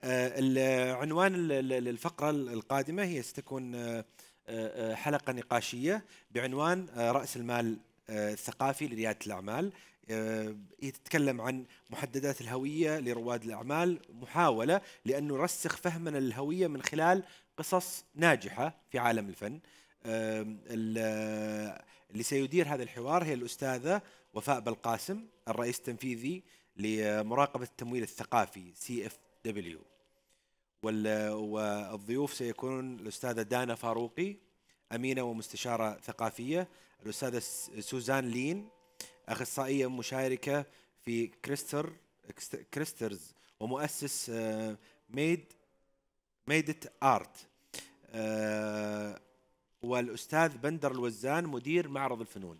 عنوان الفقرة القادمة هي ستكون حلقة نقاشية بعنوان رأس المال الثقافي لريادة الأعمال. يتكلم عن محددات الهوية لرواد الأعمال، محاولة لأن نرسخ فهمنا للهوية من خلال قصص ناجحة في عالم الفن. اللي سيدير هذا الحوار هي الأستاذة وفاء بالقاسم، الرئيس التنفيذي لمراقبة التمويل الثقافي CFW، والضيوف سيكونون الأستاذة دانا فاروقي، أمينة ومستشارة ثقافية، الأستاذة سوزان لين، أخصائية مشاركة في كريسترز ومؤسس ميدت آرت، والأستاذ بندر الوزان مدير معرض الفنون.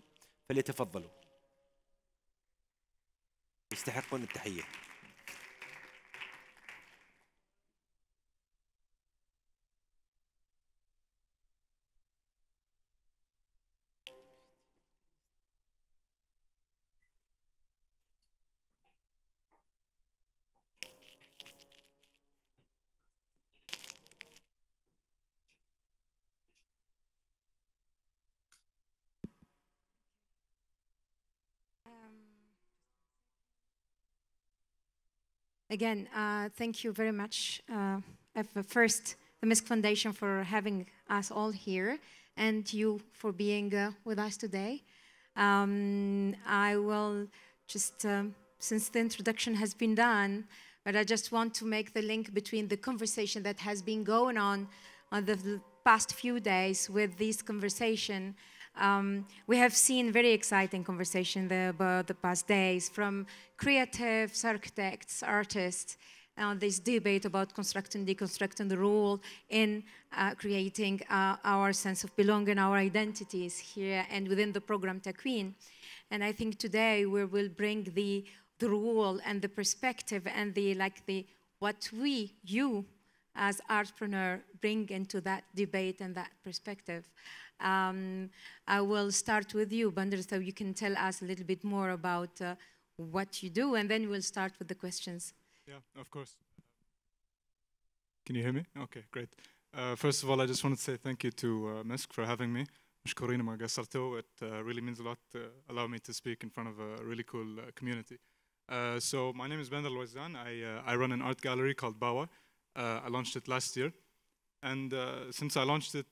فليتفضلوا، يستحقون التحية. Again, thank you very much, first, the MISC Foundation for having us all here, and you for being with us today. I will just, since the introduction has been done, but I just want to make the link between the conversation that has been going on the past few days with this conversation. We have seen very exciting conversation about the past days from creatives, architects, artists, this debate about constructing, deconstructing the role in creating our sense of belonging, our identities here and within the program Takwin. And I think today we will bring the role and the perspective and what you as Artpreneur bring into that debate and that perspective. I will start with you, Bandar, so you can tell us a little bit more about what you do, and then we'll start with the questions. Yeah, of course. Can you hear me? Okay, great. First of all, I just want to say thank you to MISC for having me. مشكورين ما قصرتوا. It really means a lot to allow me to speak in front of a really cool community. So my name is Bandar Al-Wazan. I run an art gallery called Bawa. I launched it last year. And since I launched it,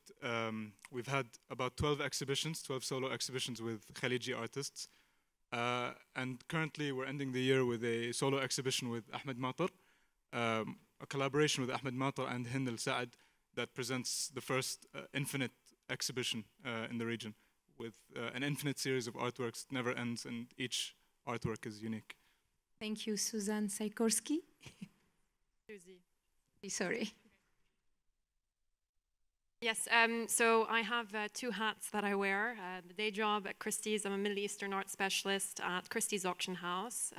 we've had about 12 exhibitions, 12 solo exhibitions with Khaliji artists. And currently we're ending the year with a solo exhibition with Ahmed Matar, a collaboration with Ahmed Matar and Hind Al-Saad that presents the first infinite exhibition in the region with an infinite series of artworks. It never ends and each artwork is unique. Thank you, Suzanne Sikorski. Susie. Sorry. Yes, so I have two hats that I wear. The day job at Christie's, I'm a Middle Eastern art specialist at Christie's Auction House.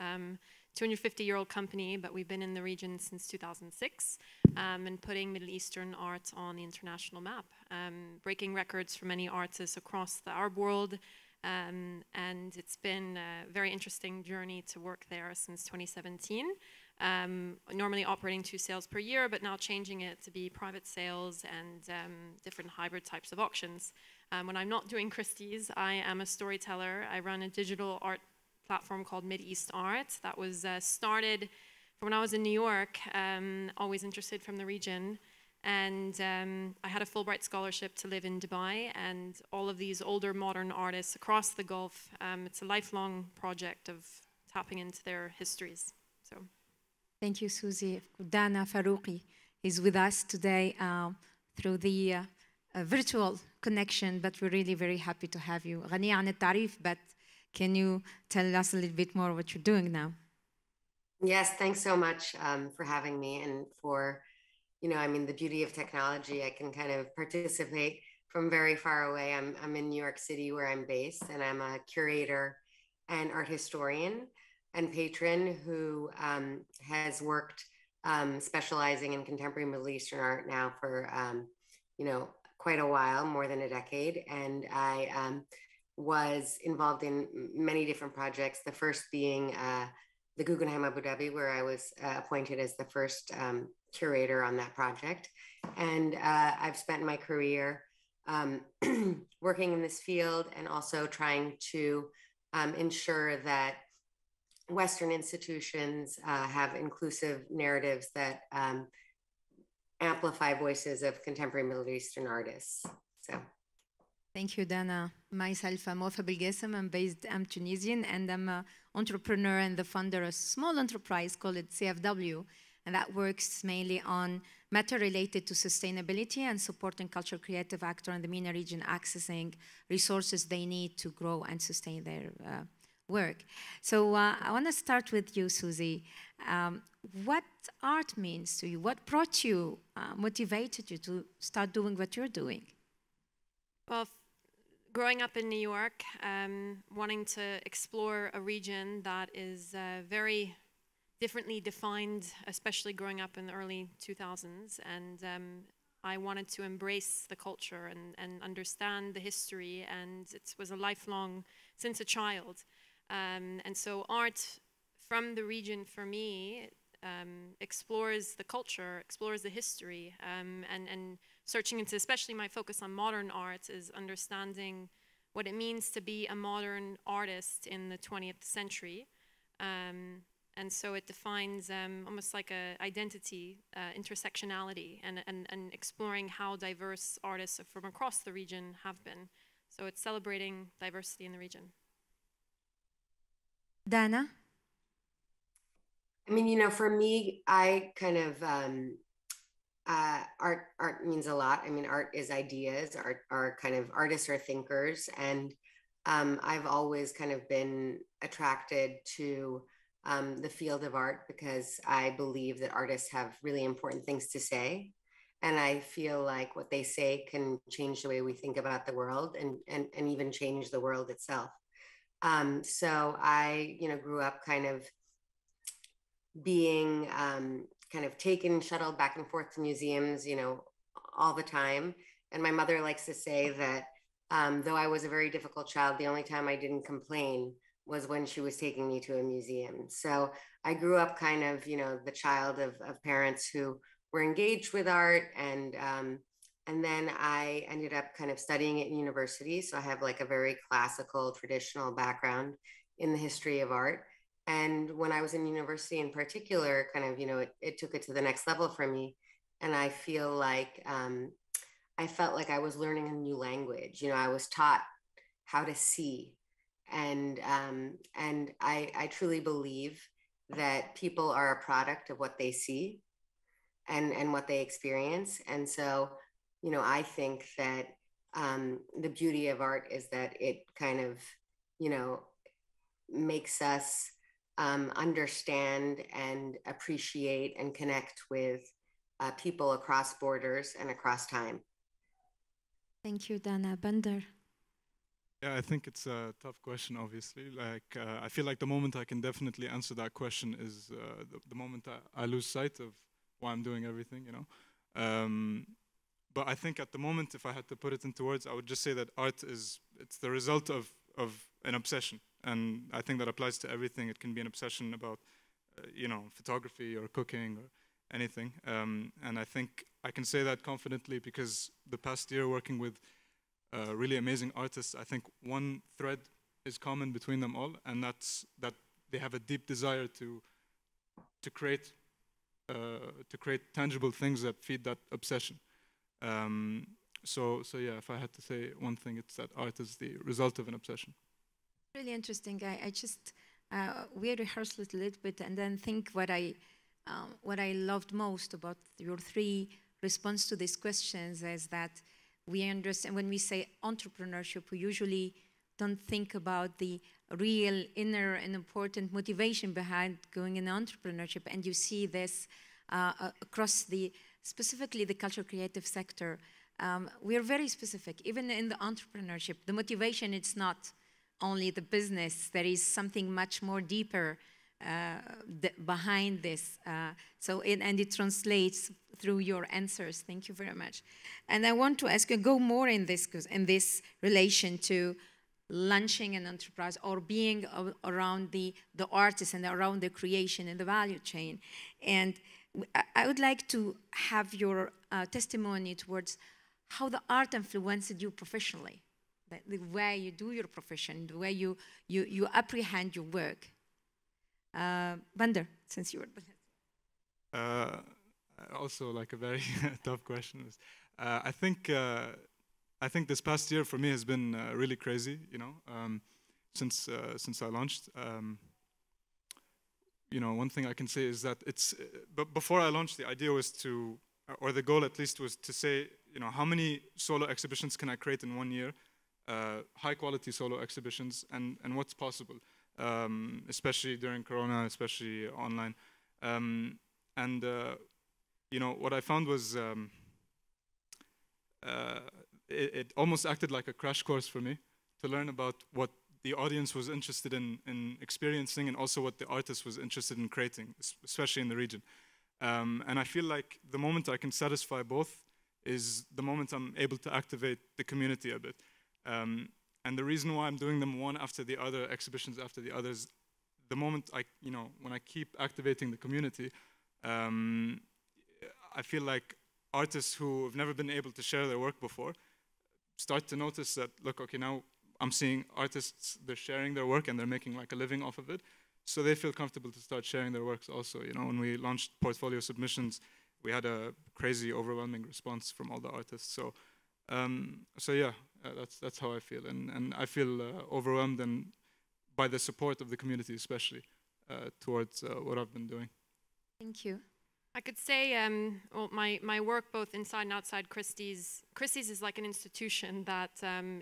250-year-old company, but we've been in the region since 2006 and putting Middle Eastern art on the international map, breaking records for many artists across the Arab world. And it's been a very interesting journey to work there since 2017. Normally operating 2 sales per year, but now changing it to be private sales and different hybrid types of auctions. When I'm not doing Christie's, I am a storyteller. I run a digital art platform called Mid-East Art that was started from when I was in New York, always interested from the region. And I had a Fulbright scholarship to live in Dubai, and all of these older modern artists across the Gulf, it's a lifelong project of tapping into their histories. So. Thank you, Susie. Dana Farouqi is with us today through the virtual connection, but we're really very happy to have you. غنية عن التعريف, but can you tell us a little bit more what you're doing now? Yes, thanks so much for having me and for, I mean, the beauty of technology. I can kind of participate from very far away. I'm in New York City where I'm based, and I'm a curator and art historian and patron who has worked specializing in contemporary Middle Eastern art now for, quite a while, more than a decade. And I was involved in many different projects, the first being the Guggenheim Abu Dhabi, where I was appointed as the first curator on that project. And I've spent my career working in this field and also trying to ensure that Western institutions have inclusive narratives that amplify voices of contemporary Middle Eastern artists. So. Thank you, Dana. Myself, I'm Wafa Belgasem. I'm Tunisian, and I'm an entrepreneur and the founder of a small enterprise called CFW, and that works mainly on matter related to sustainability and supporting cultural creative actors in the MENA region accessing resources they need to grow and sustain their work. So I want to start with you, Susie. What art means to you? What brought you, motivated you to start doing what you're doing? Well, growing up in New York, wanting to explore a region that is very differently defined, especially growing up in the early 2000s, and I wanted to embrace the culture and understand the history, and it was a lifelong, since a child. And so art from the region for me explores the culture, explores the history, and searching into, especially my focus on modern art, is understanding what it means to be a modern artist in the 20th century. And so it defines almost like an identity, intersectionality, and exploring how diverse artists from across the region have been. So it's celebrating diversity in the region. Dana? I mean, you know, for me, I kind of, art means a lot. I mean, art is ideas, art are kind of, artists are thinkers. And I've always kind of been attracted to the field of art because I believe that artists have really important things to say. And I feel like what they say can change the way we think about the world and even change the world itself. So I, you know, grew up kind of being kind of taken, shuttled back and forth to museums, you know, all the time. And my mother likes to say that though I was a very difficult child, the only time I didn't complain was when she was taking me to a museum. So I grew up kind of, you know, the child of parents who were engaged with art. And then I ended up kind of studying at university. So I have like a very classical, traditional background in the history of art. And when I was in university in particular, kind of, you know, it took it to the next level for me. And I feel like I felt like I was learning a new language. You know, I was taught how to see. And I truly believe that people are a product of what they see and what they experience. And so, you know, I think that the beauty of art is that it kind of, you know, makes us understand and appreciate and connect with people across borders and across time. Thank you, Dana. Bandar? Yeah, I think it's a tough question, obviously. Like, I feel like the moment I can definitely answer that question is the moment I lose sight of why I'm doing everything, you know. But I think at the moment, if I had to put it into words, I would just say that art it's the result of an obsession. And I think that applies to everything. It can be an obsession about, you know, photography or cooking or anything. And I think I can say that confidently because the past year working with really amazing artists, I think one thread is common between them all, and that's that they have a deep desire to create tangible things that feed that obsession. So yeah, if I had to say one thing, it's that art is the result of an obsession. Really interesting. I just we rehearsed it a little bit and then think what I loved most about your three response to these questions is that we understand when we say entrepreneurship, we usually don't think about the real inner and important motivation behind going in entrepreneurship, and you see this across specifically the cultural creative sector. We are very specific, even in the entrepreneurship. The motivation, it's not only the business, there is something much more deeper behind this. And it translates through your answers. Thank you very much. And I want to ask you, go more in this relation to launching an enterprise or being around the artist and around the creation and the value chain. And I would like to have your testimony towards how the art influenced you professionally, the way you do your profession, the way you apprehend your work. Vander, since you were... Also, like a very tough question. I think this past year for me has been really crazy. You know, since I launched. You know, one thing I can say is that it's. But before I launched, the idea was to, or the goal at least was to say, you know, how many solo exhibitions can I create in 1 year? High quality solo exhibitions, and what's possible, especially during Corona, especially online, you know, what I found was it almost acted like a crash course for me to learn about what the audience was interested in experiencing, and also what the artist was interested in creating, especially in the region. And I feel like the moment I can satisfy both is the moment I'm able to activate the community a bit. And the reason why I'm doing them one after the other, exhibitions after the others, the moment you know, when I keep activating the community, I feel like artists who have never been able to share their work before start to notice that, look, okay, now I'm seeing artists, they're sharing their work and they're making like a living off of it. So they feel comfortable to start sharing their works also. You know, when we launched portfolio submissions, we had a crazy, overwhelming response from all the artists. So, yeah, that's how I feel. And I feel overwhelmed and by the support of the community, especially towards what I've been doing. Thank you. I could say, well, my work both inside and outside Christie's is like an institution that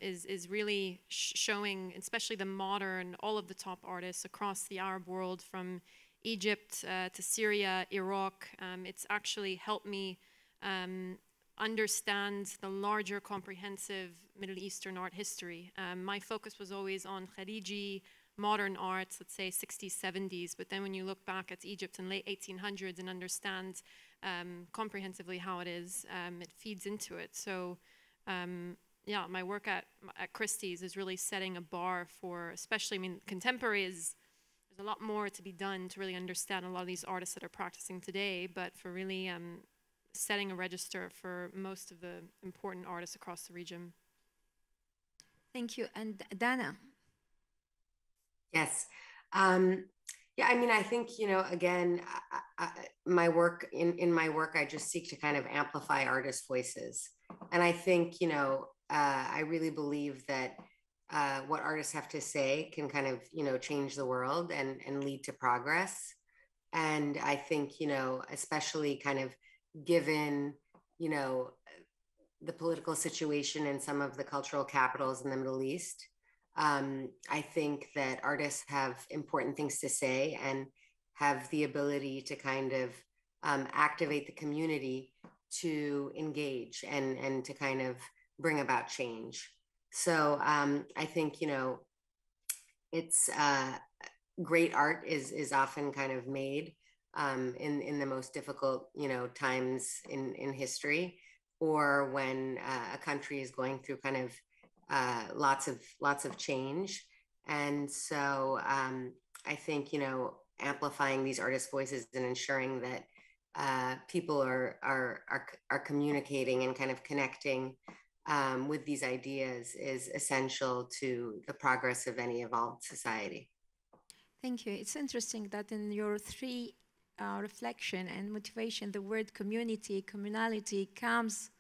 is really showing, especially the modern, all of the top artists across the Arab world, from Egypt to Syria, Iraq. It's actually helped me understand the larger, comprehensive Middle Eastern art history. My focus was always on Khariji, modern arts, let's say 60s, 70s, but then when you look back at Egypt in late 1800s and understand comprehensively how it is, it feeds into it. So yeah, my work at Christie's is really setting a bar for, especially, I mean, contemporary there's a lot more to be done to really understand a lot of these artists that are practicing today, but for really setting a register for most of the important artists across the region. Thank you. And Dana? Yes. Yeah, I mean, I think, you know, again, my work, in my work, I just seek to kind of amplify artists' voices. And I think, you know, I really believe that what artists have to say can kind of, you know, change the world and lead to progress. And I think, you know, especially kind of given, you know, the political situation in some of the cultural capitals in the Middle East, I think that artists have important things to say and have the ability to kind of activate the community to engage and to kind of bring about change. So I think, you know, it's great art is often kind of made in the most difficult, you know, times in history, or when a country is going through kind of lots of change. And so I think, you know, amplifying these artists' voices and ensuring that people are communicating and kind of connecting with these ideas is essential to the progress of any evolved society. Thank you. It's interesting that in your three reflection and motivation, the word community, communality comes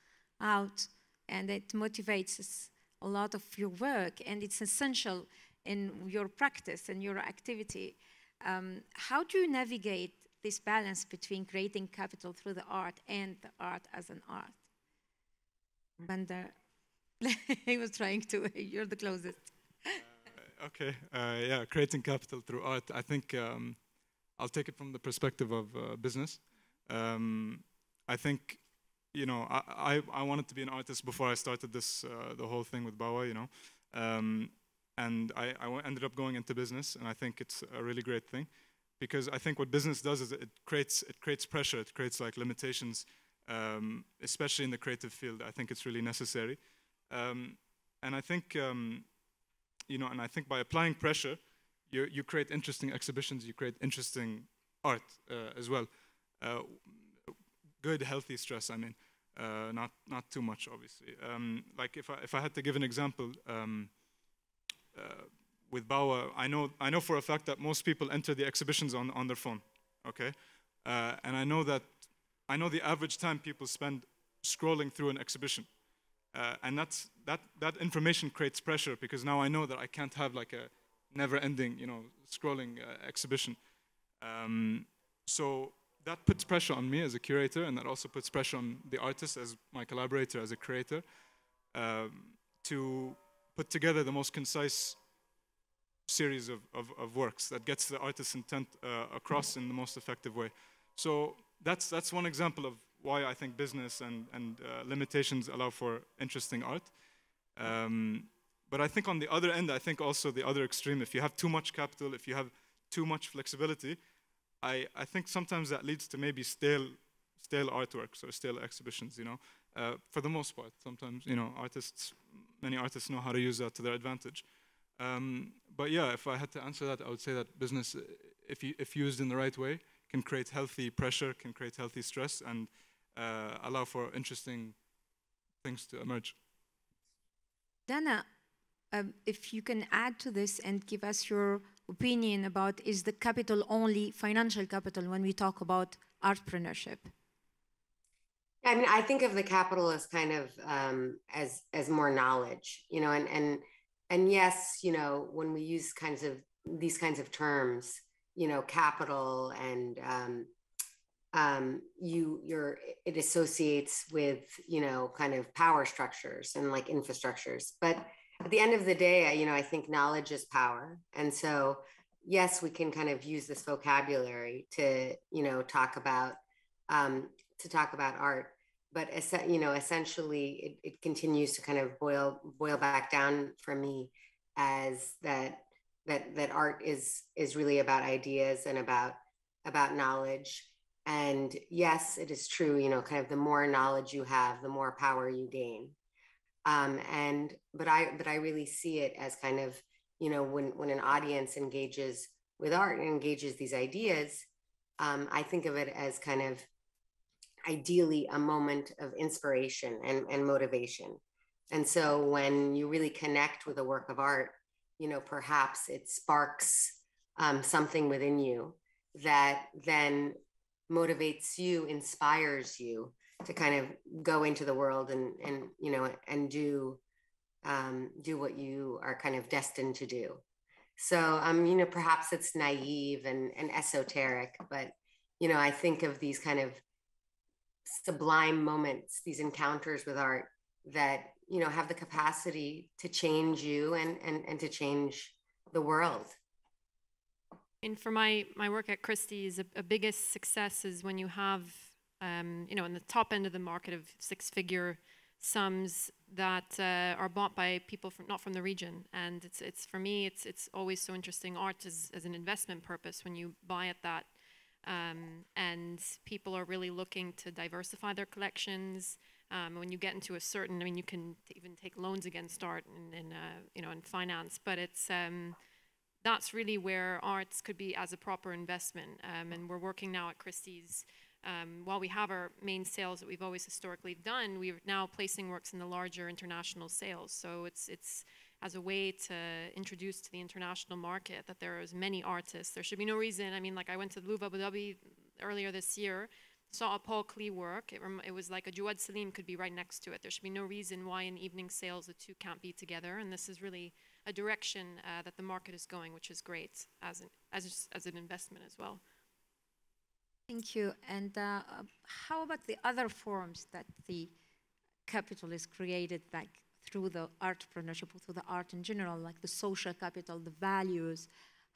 out, and it motivates us a lot of your work, and it's essential in your practice and your activity. How do you navigate this balance between creating capital through the art and the art as an art? Vander, he was trying to, you're the closest. Okay, yeah, creating capital through art. I think I'll take it from the perspective of business. I think, you know, I wanted to be an artist before I started this, the whole thing with Bawa, you know. And I ended up going into business, and I think it's a really great thing, because I think what business does is it creates pressure, it creates like limitations, especially in the creative field. I think it's really necessary. And I think, you know, and I think by applying pressure, you create interesting exhibitions, you create interesting art as well. Good, healthy stress, I mean, not too much, obviously. Like if I had to give an example, with Bawa, I know for a fact that most people enter the exhibitions on their phone, okay? And I know the average time people spend scrolling through an exhibition. And that information creates pressure, because now I know that I can't have like a never-ending, you know, scrolling exhibition. So that puts pressure on me as a curator, and that also puts pressure on the artist as my collaborator, as a creator, to put together the most concise series of works that gets the artist's intent across in the most effective way. So that's one example of why I think business and limitations allow for interesting art. But I think on the other end, I think also the other extreme, if you have too much capital, if you have too much flexibility, I think sometimes that leads to maybe stale artworks or stale exhibitions, you know, for the most part. Sometimes, you know, many artists know how to use that to their advantage. But yeah, if I had to answer that, I would say that business, if used in the right way, can create healthy pressure, can create healthy stress, and allow for interesting things to emerge. Dana, if you can add to this and give us your opinion about, is the capital only financial capital when we talk about artpreneurship? I mean, I think of the capital as kind of as more knowledge, you know, and yes, you know, when we use these kinds of terms, you know, capital and it associates with, you know, kind of power structures and like infrastructures. But at the end of the day, you know, I think knowledge is power. And so, yes, we can kind of use this vocabulary to, you know, talk about art, but you know, essentially it continues to kind of boil back down for me as that art is really about ideas and about knowledge. And yes, it is true, you know, kind of the more knowledge you have, the more power you gain. But I really see it as kind of, you know, when an audience engages with art and engages these ideas, I think of it as kind of ideally a moment of inspiration and motivation. And so when you really connect with a work of art, you know, perhaps it sparks something within you that then motivates you, inspires you to kind of go into the world and you know, and do what you are kind of destined to do. So you know, perhaps it's naive and esoteric, but you know, I think of these kind of sublime moments, these encounters with art that, you know, have the capacity to change you and to change the world. And for my work at Christie's, a biggest success is when you have, you know, in the top end of the market of six-figure sums that are bought by people not from the region. And it's for me, it's always so interesting. Art as an investment purpose when you buy at that, and people are really looking to diversify their collections. When you get into a certain, I mean, you can even take loans against art in you know, in finance, but it's that's really where arts could be as a proper investment. And we're working now at Christie's. While we have our main sales that we've always historically done, we're now placing works in the larger international sales. So it's as a way to introduce to the international market that there are as many artists. There should be no reason. I mean, like I went to the Louvre Abu Dhabi earlier this year, saw a Paul Klee work. It was like a Jawad Salim could be right next to it. There should be no reason why in evening sales the two can't be together. And this is really a direction that the market is going, which is great as an investment as well. Thank you. And how about the other forms that the capital is created, like through the artpreneurship, through the art in general, like the social capital, the values?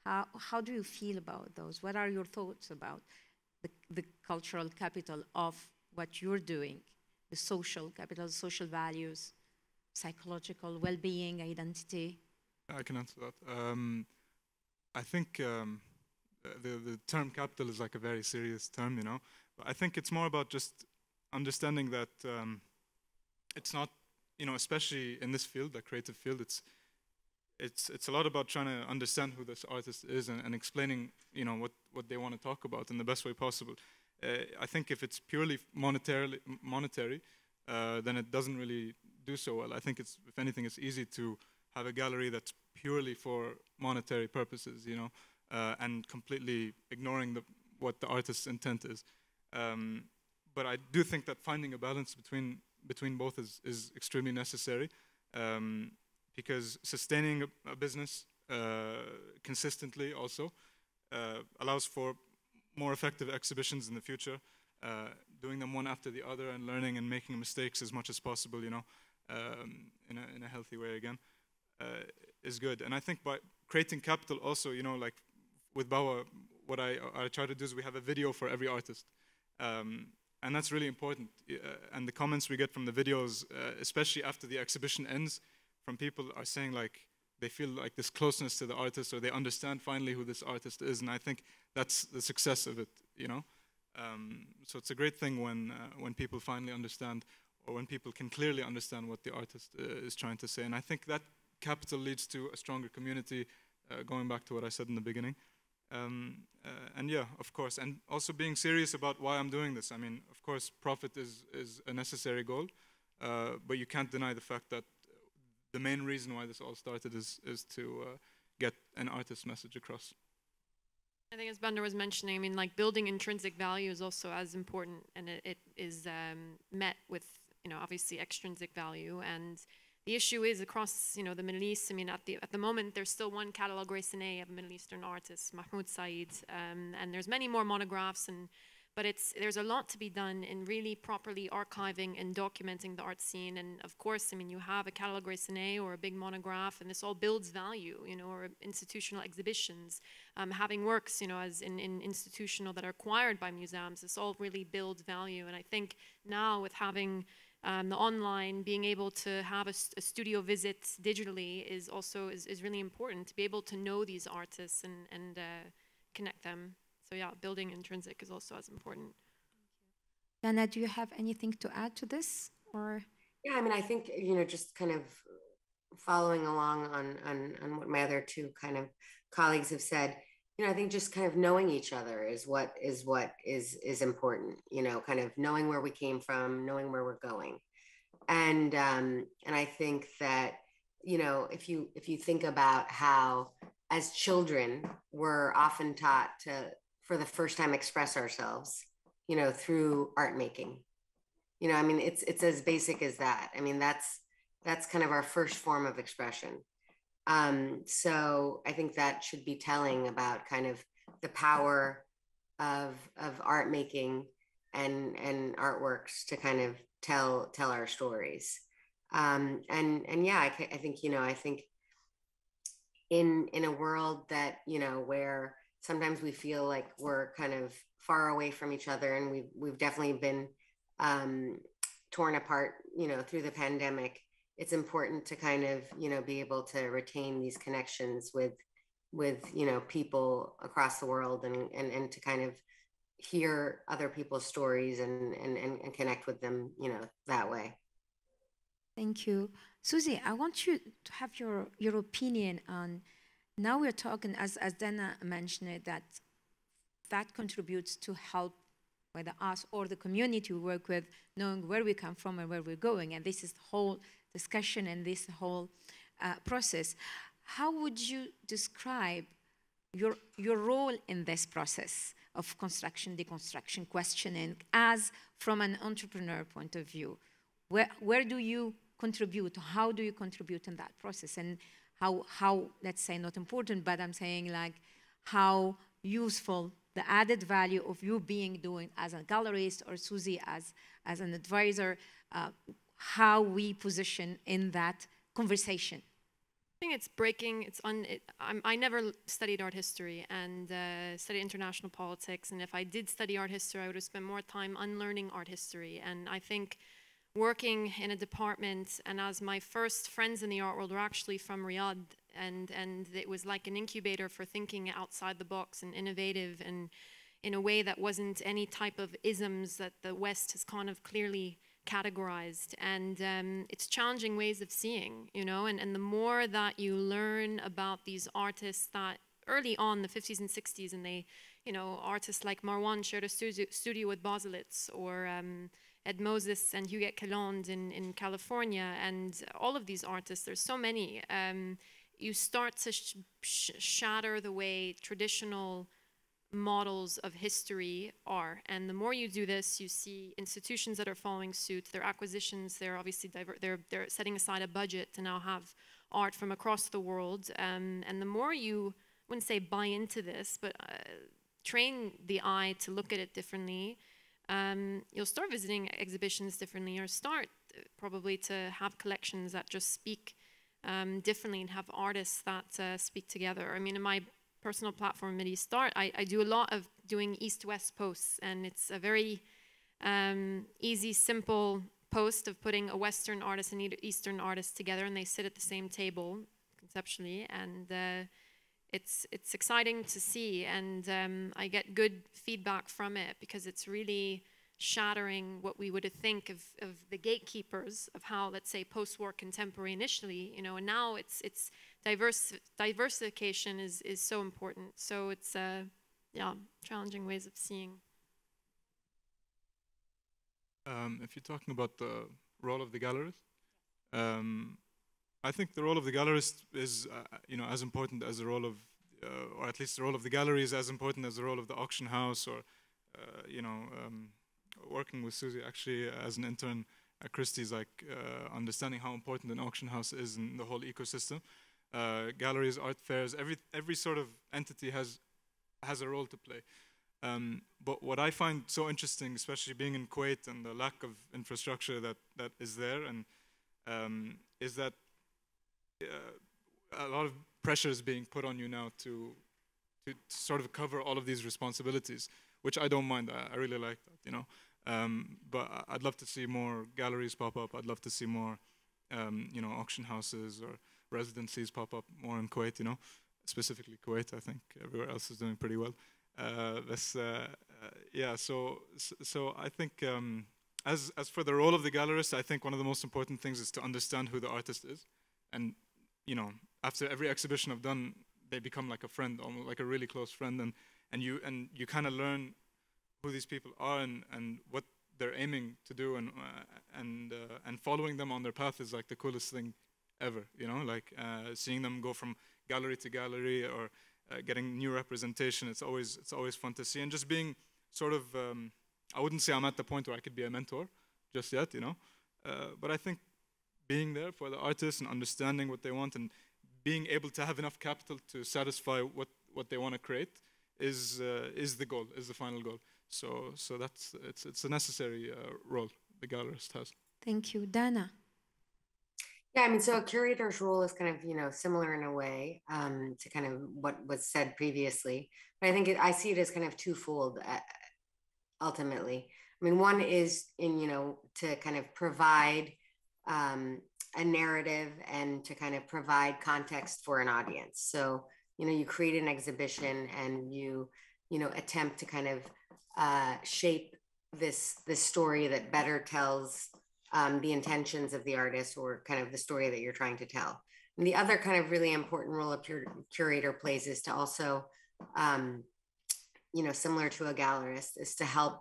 How do you feel about those? What are your thoughts about the cultural capital of what you're doing, the social capital, social values, psychological well-being, identity? I can answer that. I think the term capital is like a very serious term, you know. But I think it's more about just understanding that it's not, you know, especially in this field, the creative field, it's a lot about trying to understand who this artist is and explaining, you know, what they want to talk about in the best way possible. I think if it's purely monetary, then it doesn't really do so well. I think it's, if anything, it's easy to have a gallery that's purely for monetary purposes, you know, and completely ignoring what the artist's intent is. But I do think that finding a balance between both is extremely necessary, because sustaining a business consistently also allows for more effective exhibitions in the future, doing them one after the other and learning and making mistakes as much as possible, you know, in a healthy way again, is good. And I think by creating capital also, you know, like with Bawa, what I try to do is we have a video for every artist. And that's really important. And the comments we get from the videos, especially after the exhibition ends, from people are saying like they feel like this closeness to the artist, or they understand finally who this artist is. And I think that's the success of it, you know. So it's a great thing when people finally understand, or when people can clearly understand what the artist is trying to say. And I think that capital leads to a stronger community, going back to what I said in the beginning. And yeah, of course, and also being serious about why I'm doing this. I mean, of course, profit is a necessary goal, but you can't deny the fact that the main reason why this all started is to get an artist's message across. I think as Bandar was mentioning, I mean, like building intrinsic value is also as important, and it is met with, you know, obviously extrinsic value. And the issue is across, you know, the Middle East. I mean, at the moment, there's still one catalog Raisonné of Middle Eastern artists, Mahmoud Said, and there's many more monographs. But there's a lot to be done in really properly archiving and documenting the art scene. And of course, I mean, you have a catalog Raisonné or a big monograph, and this all builds value, you know, or institutional exhibitions, having works, you know, as in institutional that are acquired by museums. This all really builds value. And I think now with having the online, being able to have a studio visit digitally is also is really important, to be able to know these artists and connect them. So yeah, building intrinsic is also as important. Dana, do you have anything to add to this, or? Yeah, I mean, I think, you know, just kind of following along on what my other two kind of colleagues have said, you know, I think just kind of knowing each other is what is important, you know, kind of knowing where we came from, knowing where we're going. And I think that, you know, if you think about how as children we're often taught to, for the first time, express ourselves, you know, through art making. You know, I mean, it's as basic as that. I mean, that's kind of our first form of expression. So I think that should be telling about kind of the power of art making and artworks to kind of tell our stories. And yeah, I think, you know, I think in a world that, you know, where sometimes we feel like we're kind of far away from each other, and we've definitely been torn apart, you know, through the pandemic. It's important to kind of, you know, be able to retain these connections with you know, people across the world, and to kind of hear other people's stories and connect with them, you know, that way. Thank you. Susie, I want you to have your opinion on, now we're talking, as Dana mentioned it, that contributes to help whether us or the community we work with, knowing where we come from and where we're going. And this is the whole discussion and this whole process. How would you describe your role in this process of construction, deconstruction, questioning, as from an entrepreneur point of view? Where do you contribute? How do you contribute in that process? And how, let's say, not important, but I'm saying like how useful the added value of you doing as a gallerist, or Susie as an advisor, how we position in that conversation. I think it's breaking. I never studied art history and studied international politics. And if I did study art history, I would have spent more time unlearning art history. And I think working in a department, and as my first friends in the art world were actually from Riyadh, and it was like an incubator for thinking outside the box and innovative, and in a way that wasn't any type of isms that the West has kind of clearly categorized, and it's challenging ways of seeing, you know, and the more that you learn about these artists that early on, the 50s and 60s, and they, you know, artists like Marwan shared a studio with Baselitz, or Ed Moses and Huguette Caland in California, and all of these artists, there's so many, you start to shatter the way traditional models of history are. And the more you do this, you see institutions that are following suit, their acquisitions, they're obviously they're setting aside a budget to now have art from across the world. And the more you, I wouldn't say buy into this, but train the eye to look at it differently, you'll start visiting exhibitions differently, or start probably to have collections that just speak differently, and have artists that speak together. I mean, in my personal platform, Mideast Art, I do a lot of doing East-West posts, and it's a very easy, simple post of putting a Western artist and Eastern artist together, and they sit at the same table conceptually, and it's exciting to see, and I get good feedback from it, because it's really shattering what we would think of the gatekeepers of how, let's say, post-war contemporary initially, you know, and now it's diversification is so important. So it's yeah, challenging ways of seeing. If you're talking about the role of the gallerist, I think the role of the gallerist is, you know, as important as the role of, or at least the role of the gallery is as important as the role of the auction house, or, you know, working with Susie actually as an intern at Christie's, like understanding how important an auction house is in the whole ecosystem. Galleries, art fairs, every sort of entity has a role to play. But what I find so interesting, especially being in Kuwait and the lack of infrastructure that is there, and is that a lot of pressure is being put on you now to sort of cover all of these responsibilities, which I don't mind. I really like that, you know. But I'd love to see more galleries pop up. I'd love to see more, you know, auction houses or residencies pop up more in Kuwait, you know, specifically Kuwait. I think everywhere else is doing pretty well. Yeah, so I think as for the role of the gallerist, I think one of the most important things is to understand who the artist is, and you know, after every exhibition I've done, they become like a friend, almost like a really close friend, and you kind of learn who these people are and what they're aiming to do, and following them on their path is like the coolest thing ever, you know, like seeing them go from gallery to gallery, or getting new representation. It's always fun to see, and just being sort of, I wouldn't say I'm at the point where I could be a mentor just yet, you know, but I think being there for the artists and understanding what they want and being able to have enough capital to satisfy what they want to create is the goal, is the final goal. So it's a necessary role the gallerist has. Thank you. Dana. Yeah, I mean, so a curator's role is kind of, you know, similar in a way to kind of what was said previously. But I think I see it as kind of twofold ultimately. I mean, one is in, you know, to kind of provide a narrative and to kind of provide context for an audience. So, you know, you create an exhibition and you know, attempt to kind of shape this story that better tells the intentions of the artist, or kind of the story that you're trying to tell. And the other kind of really important role a curator plays is to also, you know, similar to a gallerist, is to help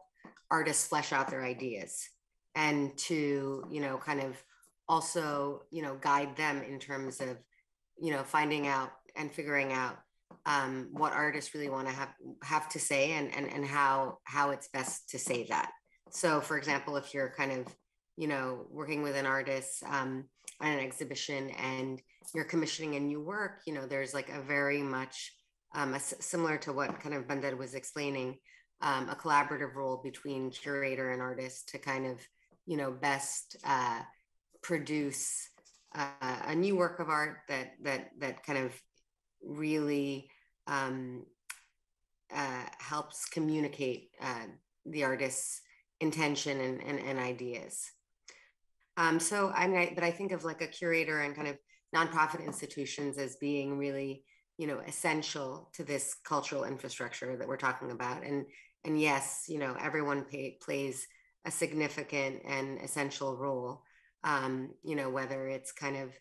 artists flesh out their ideas, and to, you know, kind of also, you know, guide them in terms of, you know, finding out and figuring out what artists really want to have to say, and how it's best to say that. So, for example, if you're kind of, you know, working with an artist on an exhibition and you're commissioning a new work, you know, there's like a very much similar to what kind of Bandar was explaining, a collaborative role between curator and artist to kind of, you know, best produce a new work of art that kind of really helps communicate the artist's intention and ideas. So I mean, but I think of like a curator and kind of nonprofit institutions as being really, you know, essential to this cultural infrastructure that we're talking about. And yes, you know, everyone plays a significant and essential role. You know, whether it's kind of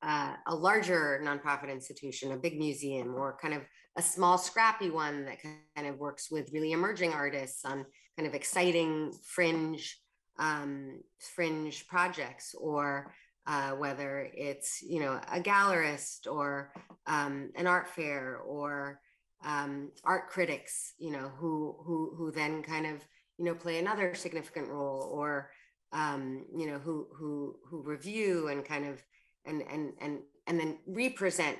a larger nonprofit institution, a big museum, or kind of a small scrappy one that kind of works with really emerging artists on kind of exciting fringe projects, or whether it's, you know, a gallerist, or an art fair, or art critics, you know, who then kind of, you know, play another significant role, or you know, who review and kind of and then represent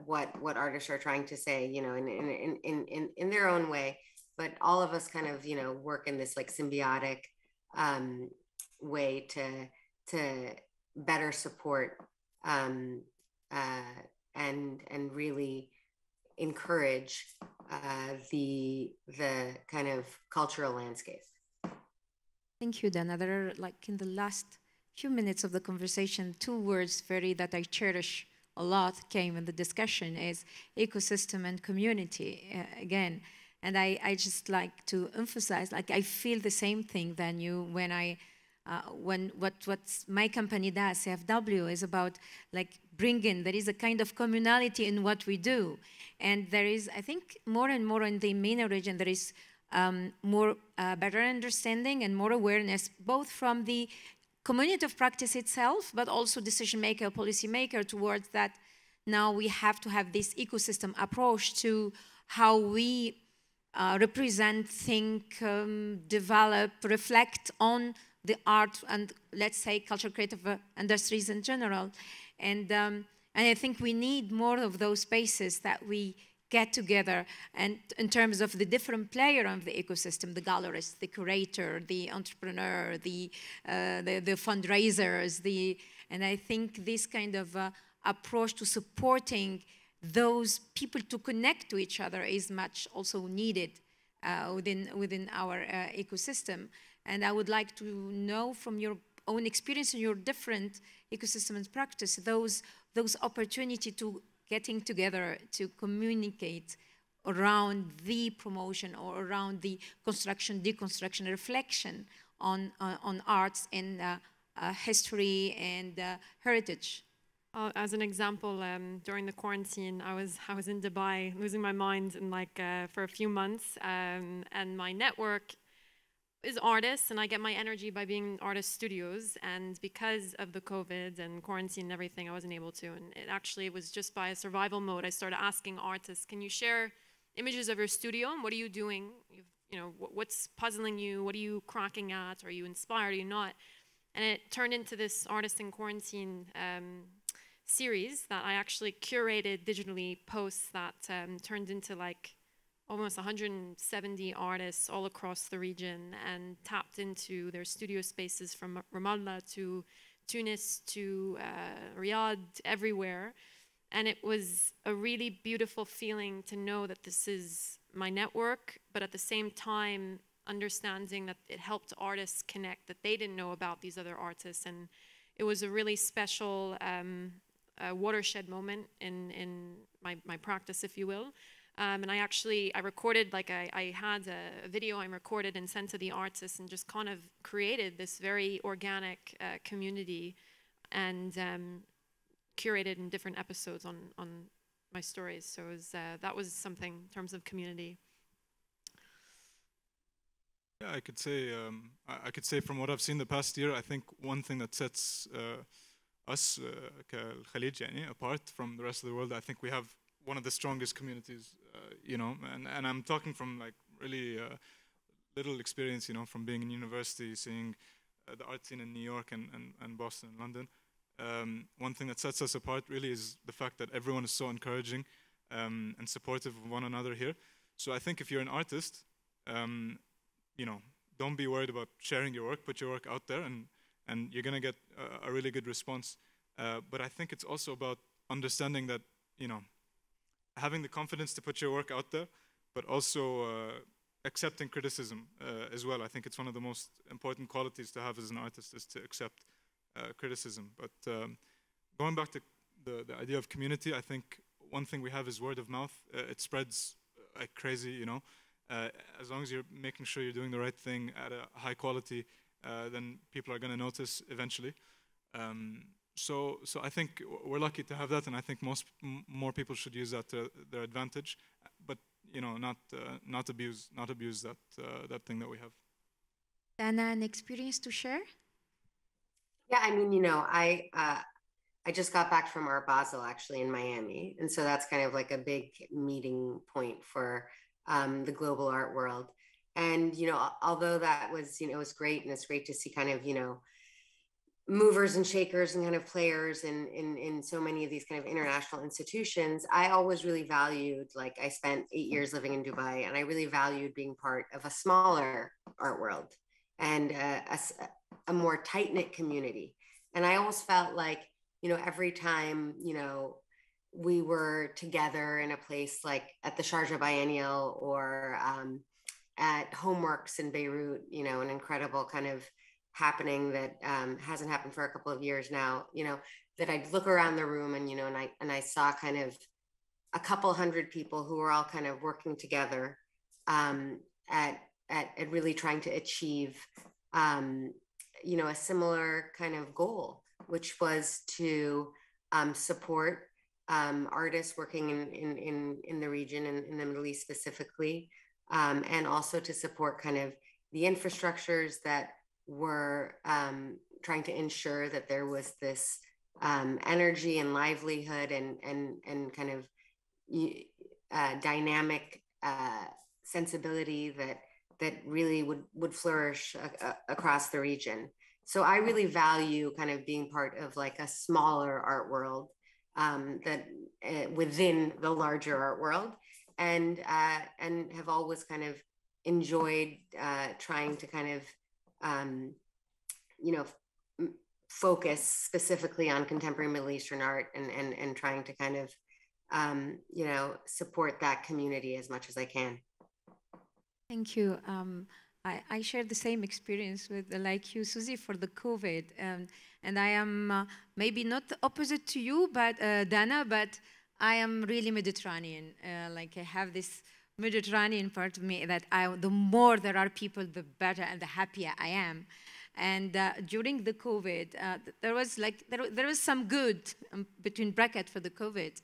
what artists are trying to say, you know, in their own way. But all of us kind of, you know, work in this like symbiotic way to better support and really encourage the kind of cultural landscape. Thank you, Dana. There are, like, in the last few minutes of the conversation, two words that I cherish a lot came in the discussion, is ecosystem and community again. And I just like to emphasize, like, I feel the same thing than you when what my company does, CFW, is about like there is a kind of communality in what we do. And there is, I think, more and more in the MENA region, there is more better understanding and more awareness, both from the community of practice itself, but also decision maker, policy maker, towards that now we have to have this ecosystem approach to how we represent, think, develop, reflect on the art and, let's say, cultural creative industries in general. And I think we need more of those spaces that we get together, and in terms of the different player of the ecosystem, the gallerist, the curator, the entrepreneur, the fundraisers, and I think this kind of approach to supporting those people to connect to each other is much also needed within our ecosystem. And I would like to know from your own experience in your different ecosystems practice, those opportunity to getting together to communicate around the promotion or around the construction, deconstruction, reflection on arts and history and heritage. As an example, during the quarantine, I was in Dubai, losing my mind for a few months, and my network is artists, and I get my energy by being in artist studios. And because of the COVID and quarantine and everything, I wasn't able to. And it was just by a survival mode. I started asking artists, "Can you share images of your studio? And what are you doing? You know, what's puzzling you? What are you cracking at? Are you inspired? Are you not?" And it turned into this artist in quarantine series that I actually curated digitally, posts that turned into like almost 170 artists all across the region, and tapped into their studio spaces from Ramallah to Tunis to Riyadh, everywhere. And it was a really beautiful feeling to know that this is my network, but at the same time understanding that it helped artists connect that they didn't know about these other artists. And it was a really special watershed moment in my practice, if you will. And I recorded, I had a video I recorded and sent to the artists, and just kind of created this very organic community, and curated in different episodes on my stories. So that was something in terms of community. Yeah, I could say from what I've seen the past year, I think one thing that sets us Khalij apart from the rest of the world, I think we have one of the strongest communities, you know, and I'm talking from like really little experience, you know, from being in university, seeing the art scene in New York and Boston and London. One thing that sets us apart really is the fact that everyone is so encouraging and supportive of one another here. So I think if you're an artist, you know, don't be worried about sharing your work, put your work out there, and you're gonna get a really good response. But I think it's also about understanding that, you know, having the confidence to put your work out there, but also accepting criticism as well. I think it's one of the most important qualities to have as an artist, is to accept criticism. But going back to the idea of community, I think one thing we have is word of mouth. It spreads like crazy, you know. as long as you're making sure you're doing the right thing at a high quality, then people are going to notice eventually. So I think we're lucky to have that, and I think more people should use that to their advantage, but not abuse that thing that we have. Dana, an experience to share? Yeah, I mean, I just got back from Art Basel actually in Miami, and so that's kind of like a big meeting point for the global art world. And although that was it was great, and it's great to see kind of movers and shakers and kind of players in so many of these kind of international institutions, I always really valued, like I spent 8 years living in Dubai, and I really valued being part of a smaller art world and a more tight-knit community. And I always felt like, every time, we were together in a place like at the Sharjah Biennial or at Homeworks in Beirut, an incredible kind of happening that hasn't happened for a couple of years now, that I'd look around the room and, and I saw kind of a couple hundred people who were all kind of working together at really trying to achieve, a similar kind of goal, which was to support artists working in the region, in the Middle East specifically, and also to support kind of the infrastructures that were trying to ensure that there was this energy and livelihood and kind of dynamic sensibility that really would flourish across the region. So I really value kind of being part of like a smaller art world that within the larger art world, and have always kind of enjoyed trying to kind of focus specifically on contemporary Middle Eastern art and trying to kind of support that community as much as I can. Thank you. I share the same experience with, like you, Susie, for the COVID. And I am maybe not the opposite to you, but Dana, but I am really Mediterranean. Like I have this Mediterranean part of me that the more there are people, the better and the happier I am. And during the COVID, there was some good between brackets for the COVID.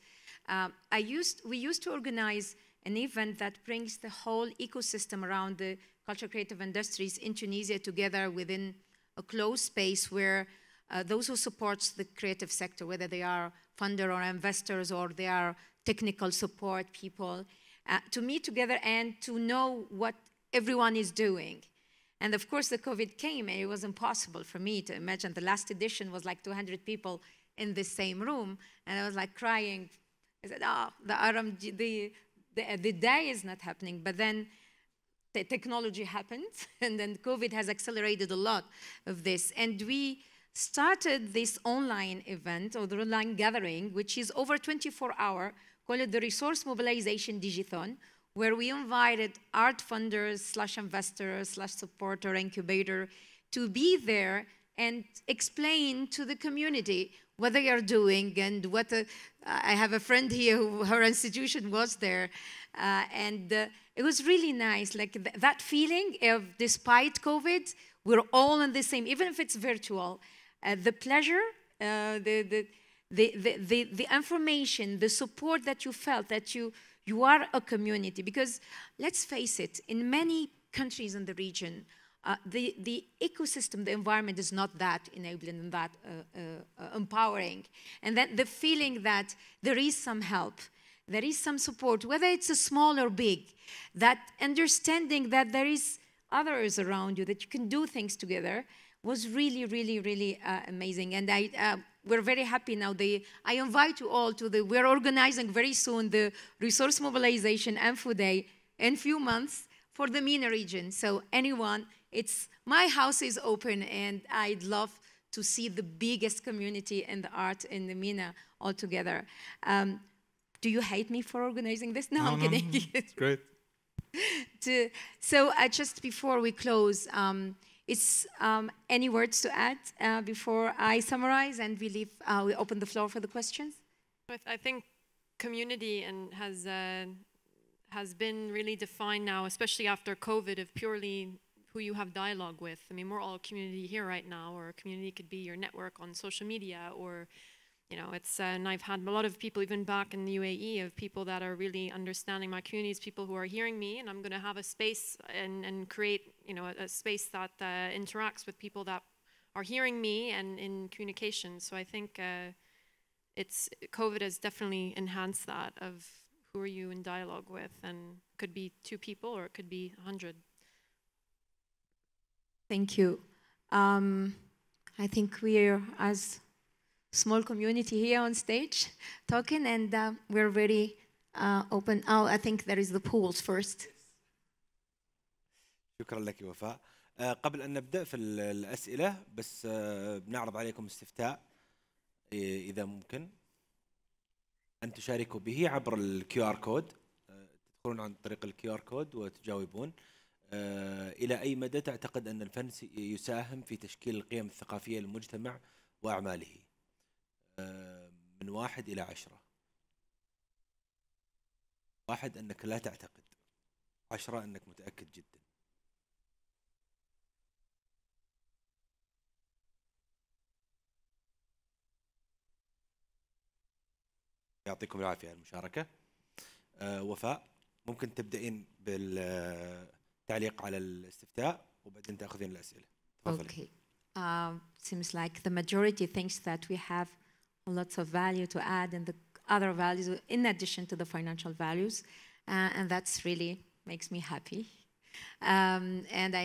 We used to organize an event that brings the whole ecosystem around the culture creative industries in Tunisia together within a closed space where those who support the creative sector, whether they are funder or investors or they are technical support people, to meet together and to know what everyone is doing. And of course, the COVID came and it was impossible for me to imagine. The last edition was like 200 people in the same room. And I was like crying. I said, the day is not happening. But then the technology happened, and then COVID has accelerated a lot of this. And we started this online event, or the online gathering, which is over 24-hour, called it the Resource Mobilization Digithon, where we invited art funders / investors / supporter incubator to be there and explain to the community what they are doing and what I have a friend here who her institution was there, and it was really nice, like that feeling of despite COVID, we're all in the same, even if it's virtual, the pleasure, the information, the support that you felt that you are a community. Because let's face it, in many countries in the region, the ecosystem, the environment is not that enabling and that empowering. And that the feeling that there is some help, there is some support, whether it's a small or big, that understanding that there is others around you, that you can do things together, was really, really, really amazing. And we're very happy now. I invite you all to we're organizing very soon the Resource Mobilization Info Day in a few months for the MENA region. So anyone, my house is open, and I'd love to see the biggest community in the art in the MENA all together. Do you hate me for organizing this? No, I'm kidding. It's great. So just before we close, any words to add before I summarize and we open the floor for the questions? I think community has been really defined now, especially after COVID, of purely who you have dialogue with. I mean, we're all a community here right now, or a community could be your network on social media, or, you know, it's, and I've had a lot of people, even back in the UAE, of people that are really understanding my communities, people who are hearing me, and I'm going to have a space and create, you know, a space that interacts with people that are hearing me and in communication. So I think COVID has definitely enhanced that of who are you in dialogue with, and it could be 2 people or it could be 100. Thank you. I think we're as small community here on stage talking, and we're very open. Oh, I think there is the pools first. شكرا لك وفاء. قبل أن نبدأ في الأسئلة بس بنعرض عليكم استفتاء إذا ممكن أن تشاركوا به عبر الكيو آر كود. تدخلون عن طريق الكيو آر كود وتجاوبون. إلى أي مدى تعتقد أن الفن يساهم في تشكيل القيم الثقافية للمجتمع وأعماله؟ من 1 إلى 10. 1 أنك لا تعتقد، 10 أنك متأكد جدا. يعطيكم العافية على المشاركة. وفاء ممكن تبدأين بالتعليق على الاستفتاء وبعدين تأخذين الأسئلة. تفضلي. Okay. Seems like the majority thinks that we have lots of value to add and the other values in addition to the financial values, and that's really makes me happy. And I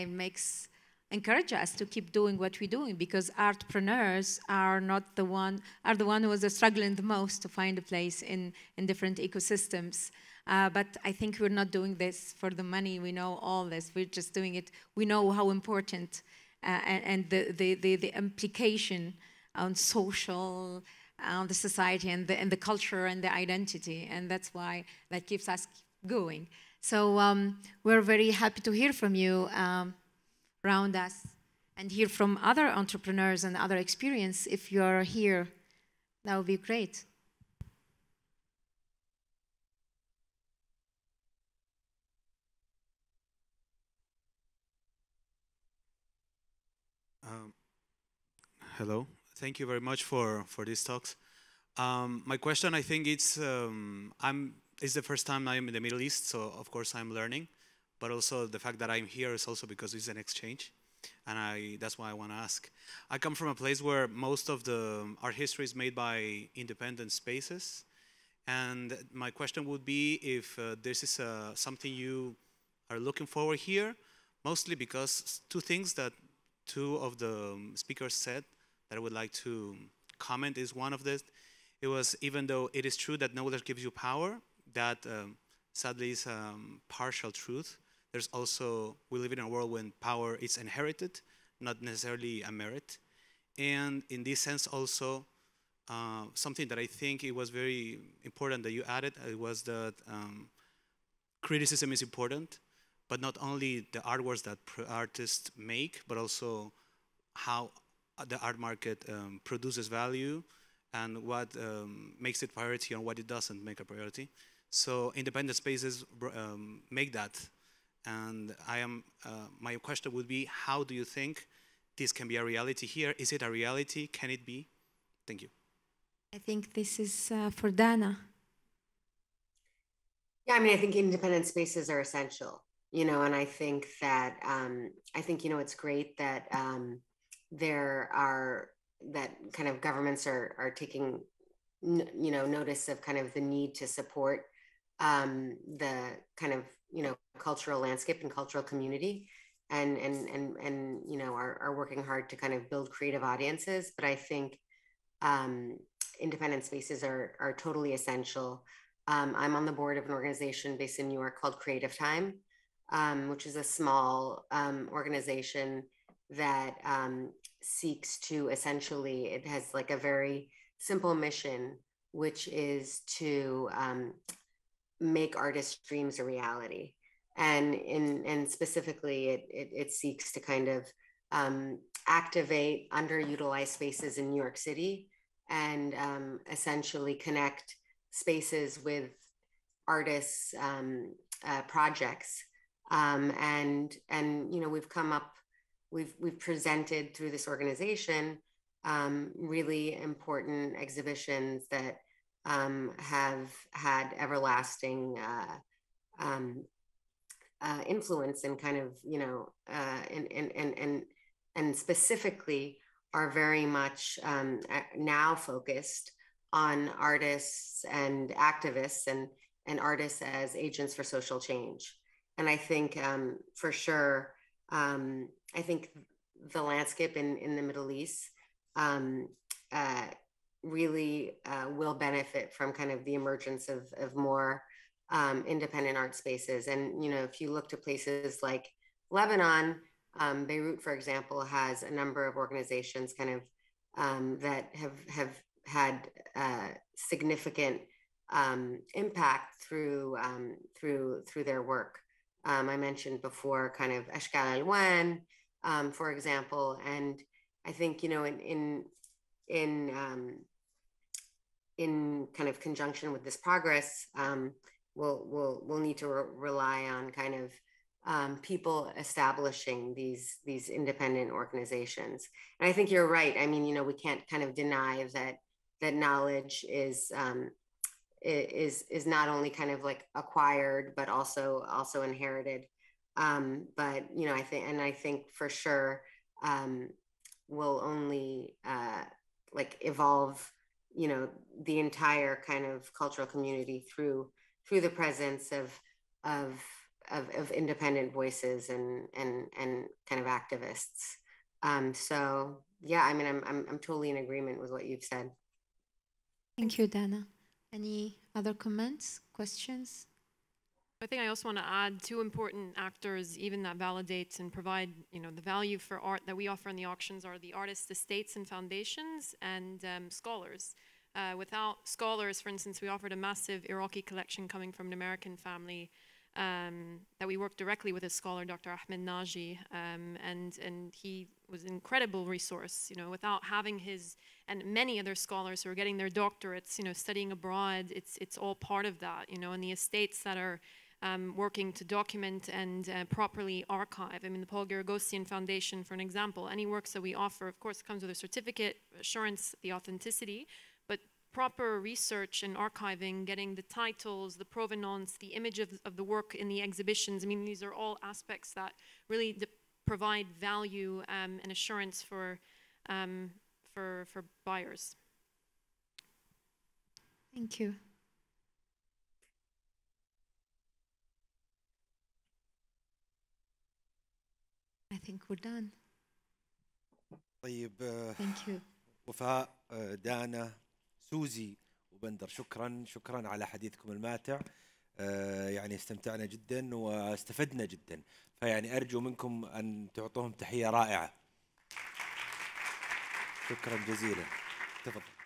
encourage us to keep doing what we're doing, because artpreneurs are the one who is struggling the most to find a place in different ecosystems. But I think we're not doing this for the money. We know all this. We're just doing it. We know how important and the implication on social, on the society and the culture and the identity, and that's why that keeps us going. So we're very happy to hear from you around us and hear from other entrepreneurs and other experience. If you're here, that would be great. Hello, thank you very much for these talks. My question, I think it's the first time I'm in the Middle East, so of course I'm learning, but also the fact that I'm here is also because it's an exchange, and that's why I want to ask. I come from a place where most of the art history is made by independent spaces, and my question would be if this is something you are looking forward here, mostly because 2 things that 2 of the speakers said that I would like to comment is one of this. It was, even though it is true that knowledge gives you power, that sadly is partial truth. There's also, we live in a world when power is inherited, not necessarily a merit. And in this sense also, something that I think it was very important that you added, it was that criticism is important, but not only the artworks that artists make, but also how the art market produces value and what makes it priority and what it doesn't make a priority. So independent spaces make that. And my question would be, how do you think this can be a reality here? Is it a reality? Can it be? Thank you. I think this is for Dana. Yeah, I mean, I think independent spaces are essential, you know, and I think that, you know, it's great that that kind of governments are taking, you know, notice of kind of the need to support the kind of, you know, cultural landscape and cultural community, and you know, are working hard to kind of build creative audiences. But I think independent spaces are totally essential. I'm on the board of an organization based in New York called Creative Time, which is a small organization that seeks to essentially, it has like a very simple mission, which is to make artists' dreams a reality. And specifically, it seeks to kind of activate underutilized spaces in New York City and essentially connect spaces with artists projects, and you know, we've presented through this organization really important exhibitions that have had everlasting influence and kind of, you know, and specifically are very much now focused on artists and activists and artists as agents for social change. And I think for sure, I think the landscape in the Middle East really will benefit from kind of the emergence of more independent art spaces. And, you know, if you look to places like Lebanon, Beirut, for example, has a number of organizations kind of that have had significant impact through their work. I mentioned before kind of Ashkal Alwan, for example, and I think, you know, in kind of conjunction with this progress, we'll need to rely on kind of people establishing these independent organizations. And I think you're right. I mean, you know, we can't kind of deny that knowledge is not only kind of like acquired, but also inherited. But, you know, I think for sure will only like evolve, you know, the entire kind of cultural community through the presence of independent voices and kind of activists. So yeah, I mean, I'm totally in agreement with what you've said. Thank you, Dana. Any other comments, questions? I think I also want to add two important actors, even that validates and provide, you know, the value for art that we offer in the auctions are the artists' estates and foundations and scholars. Without scholars, for instance, we offered a massive Iraqi collection coming from an American family that we worked directly with a scholar, Dr. Ahmed Naji, and he was an incredible resource. You know, without having his and many other scholars who are getting their doctorates, you know, studying abroad, it's all part of that. You know, and the estates that are working to document and properly archive. I mean, the Paul Garagossian Foundation, for an example, any works that we offer, of course, comes with a certificate, assurance, the authenticity, but proper research and archiving, getting the titles, the provenance, the image of the work in the exhibitions. I mean, these are all aspects that really provide value and assurance for buyers. Thank you. I think we're done. طيب. Thank you. وفاء، دانا، سوزي وبندر، شكرا على حديثكم الماتع. يعني استمتعنا جدا واستفدنا جدا، فيعني أرجو منكم أن تعطوهم تحية رائعة. شكرا جزيلا. تفضل.